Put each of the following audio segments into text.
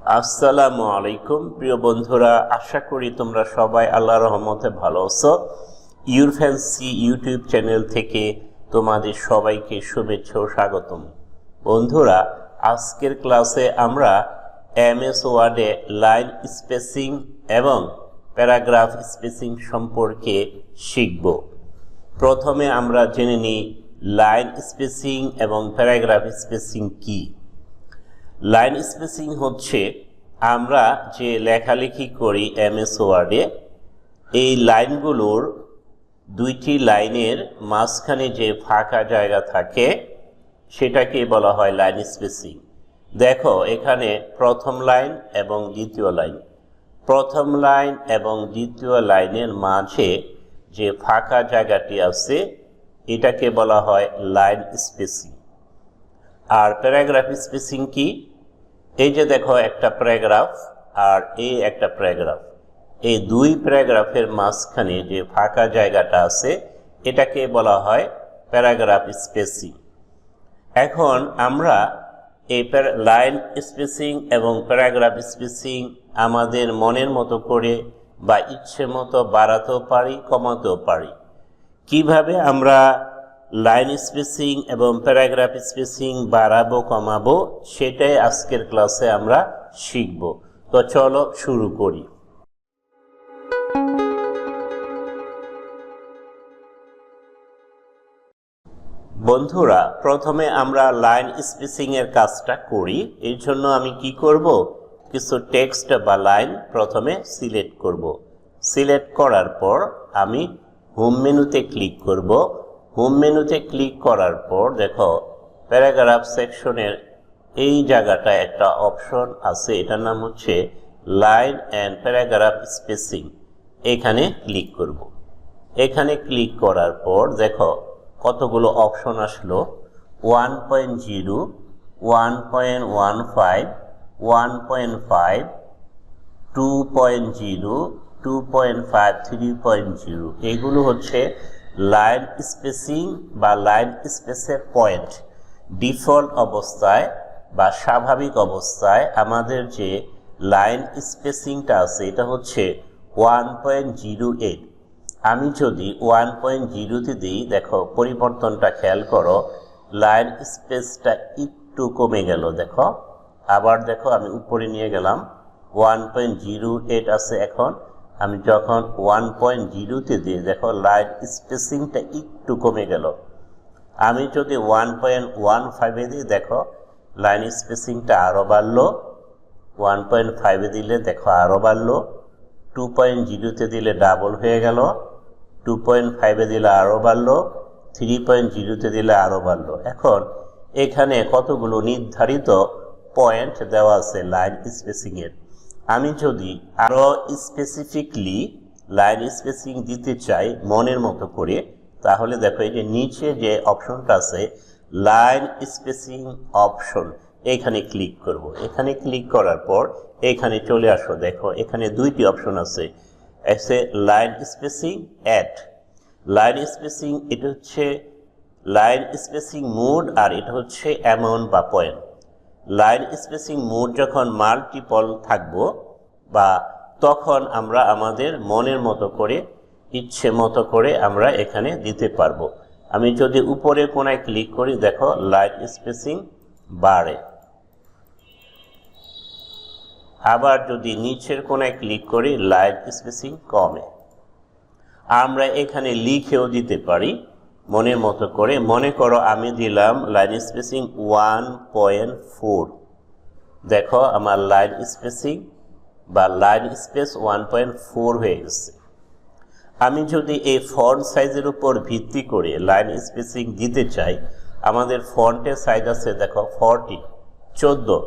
আসসালামু আলাইকুম প্রিয় বন্ধুরা, আশা করি তোমরা সবাই আল্লাহর রহমতে ভালো আছো। ইউরফ্যান্সি ইউটিউব চ্যানেল থেকে তোমাদের সবাইকে শুভেচ্ছা ও স্বাগতম। বন্ধুরা, আজকের ক্লাসে আমরা এমএস ওয়ার্ডে লাইন স্পেসিং এবং প্যারাগ্রাফ স্পেসিং সম্পর্কে শিখব। প্রথমে আমরা জেনে নিই লাইন স্পেসিং এবং প্যারাগ্রাফ স্পেসিং কি। লাইন স্পেসিং হচ্ছে আমরা যে লেখালেখি করি এমএস ওয়ার্ডে, এই লাইনগুলোর দুইটি লাইনের মাঝখানে যে ফাঁকা জায়গা থাকে সেটাকে বলা হয় লাইন স্পেসিং। দেখো, এখানে প্রথম লাইন এবং দ্বিতীয় লাইন, প্রথম লাইন এবং দ্বিতীয় লাইনের মাঝে যে ফাঁকা জায়গাটি আছে এটাকে বলা হয় লাইন স্পেসিং। আর প্যারাগ্রাফ স্পেসিং কি? এই যে দেখো, একটা প্যারাগ্রাফ আর এই একটা প্যারাগ্রাফ, এই দুই প্যারাগ্রাফের মাঝখানে যে ফাঁকা জায়গাটা আছে এটাকে বলা হয় প্যারাগ্রাফ স্পেসিং। এখন আমরা এই লাইন স্পেসিং এবং প্যারাগ্রাফ স্পেসিং আমাদের মনের মতো করে বা ইচ্ছে মতো বাড়াতেও পারি, কমাতেও পারি। কিভাবে আমরা লাইন স্পেসিং এবং প্যারাগ্রাফ স্পেসিং বাড়াবো কমাবো সেটাই আজকের ক্লাসে আমরা শিখব। তো চলো শুরু করি। বন্ধুরা, প্রথমে আমরা লাইন স্পেসিং এর কাজটা করি। এর জন্য আমি কি করব, কিছু টেক্সট বা লাইন প্রথমে সিলেক্ট করব। সিলেক্ট করার পর আমি হোম মেনুতে ক্লিক করব। হোম মেনুতে ক্লিক করার পর দেখো, প্যারাগ্রাফ সেকশনের এই জায়গাটা একটা অপশন আছে, এটার নাম হচ্ছে লাইন অ্যান্ড প্যারাগ্রাফ স্পেসিং। এখানে ক্লিক করব। এখানে ক্লিক করার পর দেখো কতগুলো অপশন আসলো, 1.0, 1.15, 1.5, 2.0, 2.5, 3.0। এগুলো হচ্ছে লাইন স্পেসিং বা লাইন স্পেসের পয়েন্ট। ডিফল্ট অবস্থায় বা স্বাভাবিক অবস্থায় আমাদের যে লাইন স্পেসিংটা আছে এটা হচ্ছে 1.08। আমি যদি 1.0তে দিই, দেখো পরিবর্তনটা খেয়াল করো, লাইন স্পেসটা একটু কমে গেল। দেখো, আবার দেখো আমি উপরে নিয়ে গেলাম, 1.08 আছে। এখন আমি যখন 1.0তে দিই, দেখো লাইন স্পেসিংটা একটু কমে গেল। আমি যদি 1.15-এ দিই, দেখো লাইন স্পেসিংটা আরও বাড়লো। 1.5-এ দিলে দেখো আরও বাড়লো। 2.0তে দিলে ডাবল হয়ে গেল। 2.5-এ দিলে আরও বাড়লো। 3.0তে দিলে আরও বাড়লো। এখন এখানে কতগুলো নির্ধারিত পয়েন্ট দেওয়া আছে লাইন স্পেসিংয়ের। আমি যদি আরও স্পেসিফিকলি লাইন স্পেসিং দিতে চাই মনের মতো করে, তাহলে দেখো এই যে নিচে যে অপশনটা আছে লাইন স্পেসিং অপশন, এখানে ক্লিক করব। এখানে ক্লিক করার পর এখানে চলে আসো। দেখো এখানে দুইটি অপশন আছে, এসে line spacing, add line spacing. এটা হচ্ছে লাইন স্পেসিং মোড আর এটা হচ্ছে অ্যামাউন্ট বা পয়েন্ট। লাইন স্পেসিং মোড যখন মাল্টিপল থাকবো বা তখন আমরা আমাদের মনের মতো করে ইচ্ছে মতো করে আমরা এখানে দিতে পারবো। আমি যদি উপরে কোনায় ক্লিক করি, দেখো লাইন স্পেসিং বাড়ে। আবার যদি নিচের কোনায় ক্লিক করি, লাইন স্পেসিং কমে। আমরা এখানে লিখেও দিতে পারি মনের মতো করে। মনে করো আমি দিলাম লাইন স্পেসিং 1.4। দেখো আমার লাইন স্পেসিং বা লাইন স্পেস 1.4 হয়ে গেছে। আমি যদি এই ফন্ট সাইজের উপর ভিত্তি করে লাইন স্পেসিং দিতে চাই, আমাদের ফন্টের সাইজ আছে দেখো 14।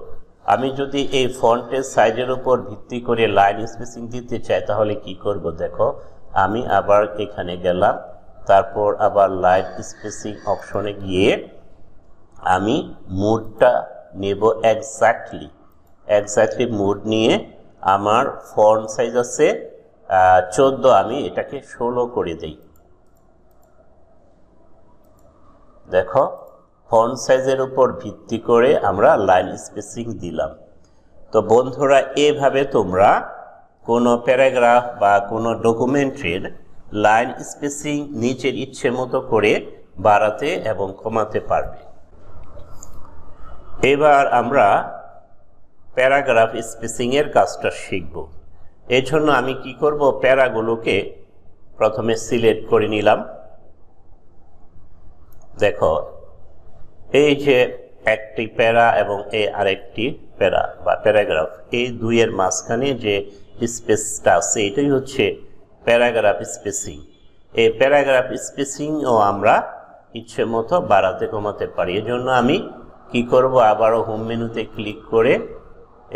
আমি যদি এই ফন্টের সাইজের উপর ভিত্তি করে লাইন স্পেসিং দিতে চাই তাহলে কি করব, দেখো আমি আবার এখানে গেলাম, তারপর আবার লাইন স্পেসিং অপশনে গিয়ে আমি মোডটা নেব এক্স্যাক্টলি মোড নিয়ে আমার ফন্ট সাইজ আছে 14, আমি এটাকে 16 করে দেই। দেখো ফন্ট সাইজের উপর ভিত্তি করে আমরা লাইন স্পেসিং দিলাম। তো তো বন্ধুরা, এভাবে তোমরা কোনো প্যারাগ্রাফ বা কোনো ডকুমেন্টের লাইন স্পেসিং নিচের ইচ্ছে মতো করে বাড়াতে এবং কমাতে পারবে। এবার আমরা প্যারাগ্রাফ স্পেসিং এর কাজটা শিখব। এর জন্য আমি কি করব, প্যারাগুলোকে প্রথমে সিলেক্ট করে নিলাম। দেখো, এই যে একটি প্যারা এবং এই আরেকটি প্যারা বা প্যারাগ্রাফ, এই দুইয়ের মাঝখানে যে স্পেসটা আছে এটাই হচ্ছে প্যারাগ্রাফ স্পেসিং। এই প্যারাগ্রাফ স্পেসিংও আমরা ইচ্ছে মতো বাড়াতে কমাতে পারি। এর জন্য আমি কি করব, আবারও হোম মেনুতে ক্লিক করে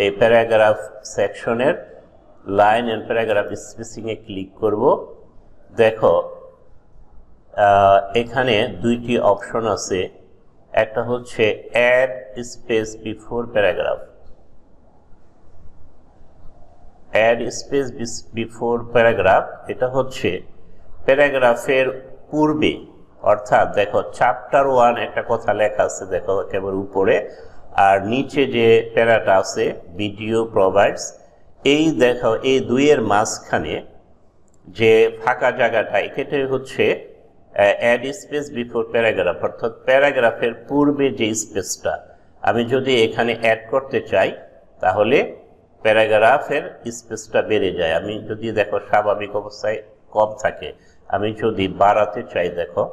এই প্যারাগ্রাফ সেকশনের লাইন এন্ড প্যারাগ্রাফ স্পেসিং এ ক্লিক করব। দেখো, এখানে দুইটি অপশন আছে। একটা হচ্ছে add space before paragraph. Add space before paragraph এটা হচ্ছে প্যারাগ্রাফের পূর্বে, অর্থাৎ দেখো চ্যাপ্টার 1 একটা কথা লেখা আছে, দেখো একেবারে উপরে, আর নিচে যে প্যারাটা আছে ভিডিও প্রোভাইডস, এই দেখো এই দুইয়ের মাঝখানে যে ফাঁকা জায়গাটা এটাই হচ্ছে অ্যাড স্পেস বিফোর প্যারাগ্রাফ, অর্থাৎ প্যারাগ্রাফের পূর্বে যে স্পেসটা আমি যদি এখানে অ্যাড করতে চাই তাহলে প্যারাগ্রাফের স্পেসটা বেড়ে যায়। আমি যদি দেখো স্বাভাবিক অবস্থায় কম থাকে, আমি যদি বাড়াতে চাই, দেখো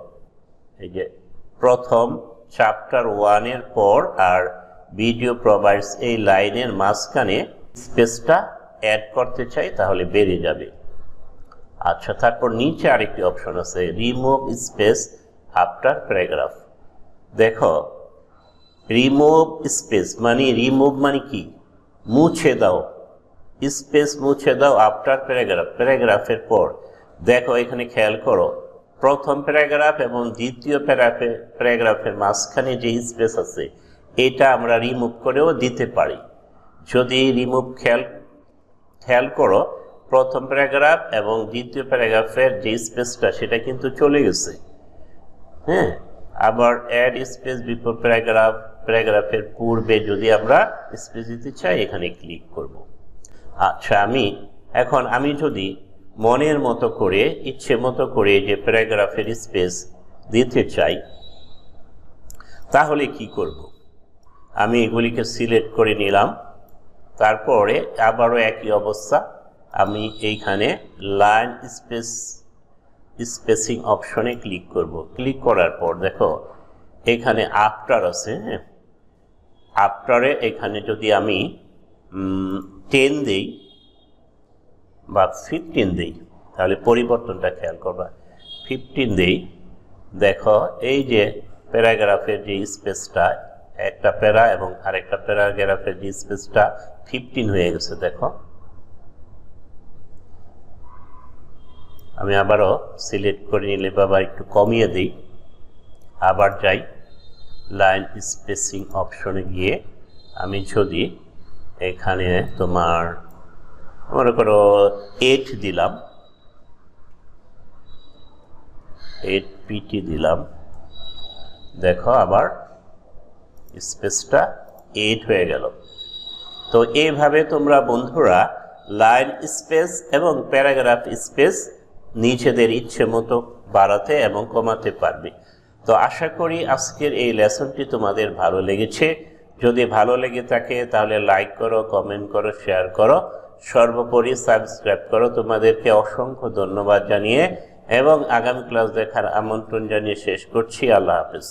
এই যে প্রথম চ্যাপ্টার 1 এর পর আর ভিডিও প্রোভাইডস এই লাইনের মাঝখানে স্পেসটা অ্যাড করতে চাই তাহলে বেড়ে যাবে। আচ্ছা, তারপর নিচে আরেকটি অপশন আছে রিমুভ স্পেস আফটার প্যারাগ্রাফ। দেখো, রিমুভ স্পেস মানে রিমুভ মানে কি, মুছে দাও, স্পেস মুছে দাও আফটার প্যারাগ্রাফ, প্যারাগ্রাফের পর। দেখো এখানে খেয়াল করো, প্রথম প্যারাগ্রাফ এবং দ্বিতীয় প্যারাগ্রাফের মাঝখানে যে স্পেস আছে এটা আমরা রিমুভ করেও দিতে পারি। যদি রিমুভ খেয়াল করো, প্রথম প্যারাগ্রাফ এবং দ্বিতীয় প্যারাগ্রাফের যে স্পেসটা সেটা কিন্তু চলে গেছে। হ্যাঁ, আবার অ্যাড স্পেস বিফোর প্যারাগ্রাফ, প্যারাগ্রাফের পূর্বে যদি আমরা স্পেস দিতে চাই এখানে ক্লিক করব। আচ্ছা, আমি যদি মনের মতো করে ইচ্ছে মতো করে যে প্যারাগ্রাফের স্পেস দিতে চাই তাহলে কি করব, আমি এগুলিকে সিলেক্ট করে নিলাম। তারপরে আবারও একই অবস্থা, আমি এইখানে লাইন স্পেসিং অপশনে ক্লিক করব। ক্লিক করার পর দেখো এখানে আফটার আছে। হ্যাঁ, আফটারে এখানে যদি আমি 10 দেই বা 15 দেই তাহলে পরিবর্তনটা খেয়াল করবা। 15 দেই, দেখো এই যে প্যারাগ্রাফের যে স্পেসটা, একটা প্যারা এবং আরেকটা প্যারাগ্রাফের যে স্পেসটা 15 হয়ে গেছে। দেখো, আমি আবারও সিলেক্ট করে নিলে বাবা একটু কমিয়ে দিই, আবার যাই লাইন স্পেসিং অপশনে গিয়ে আমি যদি এখানে তোমার মনে করো 8 দিলাম, 8 পিটি দিলাম, দেখো আবার স্পেসটা 8 হয়ে গেল। তো এইভাবে তোমরা বন্ধুরা লাইন স্পেস এবং প্যারাগ্রাফ স্পেস নিজেদের ইচ্ছে মতো বাড়াতে এবং কমাতে পারবে। তো আশা করি আজকের এই লেসনটি তোমাদের ভালো লেগেছে। যদি ভালো লেগে থাকে তাহলে লাইক করো, কমেন্ট করো, শেয়ার করো, সর্বোপরি সাবস্ক্রাইব করো। তোমাদেরকে অসংখ্য ধন্যবাদ জানিয়ে এবং আগামী ক্লাস দেখার আমন্ত্রণ জানিয়ে শেষ করছি। আল্লাহ হাফেজ।